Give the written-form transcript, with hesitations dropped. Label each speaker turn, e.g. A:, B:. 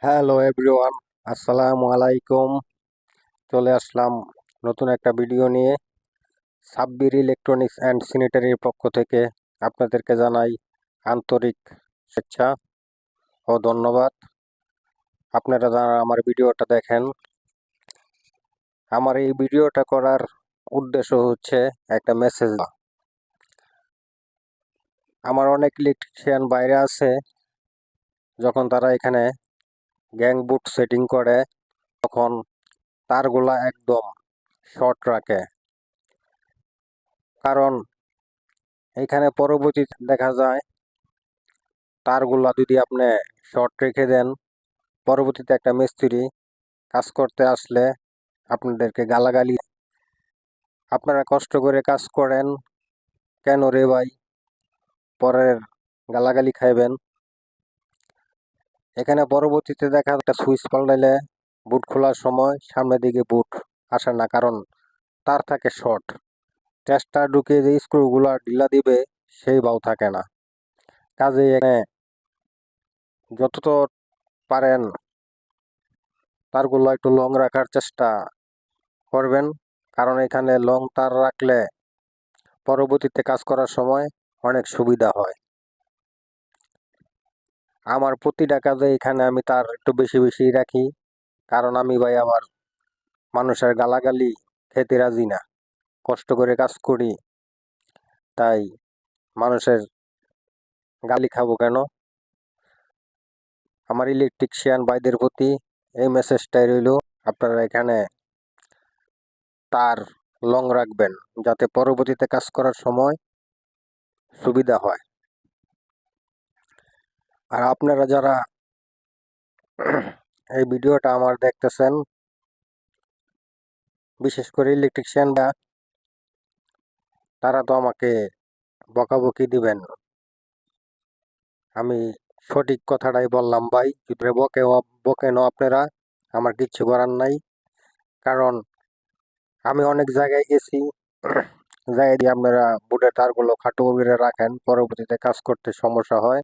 A: Hello everyone, আসসালামু আলাইকুম। চলে আসলাম নতুন একটা ভিডিও নিয়ে। সাব্বির ইলেকট্রনিক্স অ্যান্ড স্যানিটারির পক্ষ থেকে আপনাদেরকে জানাই আন্তরিক শুভেচ্ছা ও ধন্যবাদ। আপনারা যারা আমার ভিডিওটা দেখেন, আমার এই ভিডিওটা করার উদ্দেশ্য হচ্ছে একটা মেসেজ দেওয়া। আমার অনেক ইলেকট্রিশিয়ান বাইরে আছে, যখন তারা এখানে গ্যাং বুট সেটিং করে তখন তারগুলা একদম শর্ট রাখে। কারণ এখানে পরবর্তীতে দেখা যায় তারগুলা যদি আপনি শর্ট রেখে দেন, পরবর্তীতে একটা মিস্ত্রি কাজ করতে আসলে আপনাদেরকে গালাগালি। আপনারা কষ্ট করে কাজ করেন, কেন রে ভাই পরের গালাগালি খাইবেন? এখানে পরবর্তীতে দেখা একটা সুইচ পাল্টাইলে বুট খোলার সময় সামনের দিকে বুট আসে না, কারণ তার থাকে শর্ট। টেস্টার ঢুকিয়ে যে স্ক্রুগুলা ঢিলা দিবে সেই বাউ থাকে না। কাজেই এখানে যত পারেন তারগুলো একটু লং রাখার চেষ্টা করবেন, কারণ এখানে লং তার রাখলে পরবর্তীতে কাজ করার সময় অনেক সুবিধা হয়। আমার প্রতিটা কাজে এখানে আমি তার একটু বেশি বেশি রাখি, কারণ আমি ভাই আবার মানুষের গালাগালি খেতে রাজি না। কষ্ট করে কাজ করি, তাই মানুষের গালি খাবো কেন? আমার ইলেকট্রিশিয়ান ভাইদের প্রতি এই মেসেজটাই রইল, আপনারা এখানে তার লং রাখবেন যাতে পরবর্তীতে কাজ করার সময় সুবিধা হয়। আর আপনারা যারা এই ভিডিওটা আমার দেখতেছেন, বিশেষ করে ইলেকট্রিশিয়ানরা, তারা তো আমাকে বকাবকি দিবেন। আমি সঠিক কথাটাই বললাম ভাই, যদি বকেন আপনারা, আমার কিচ্ছু করার নাই। কারণ আমি অনেক জায়গায় গেছি, জায়গায় দিয়ে আপনারা বুটের তারগুলো খাটো করে রাখেন, পরবর্তীতে কাজ করতে সমস্যা হয়।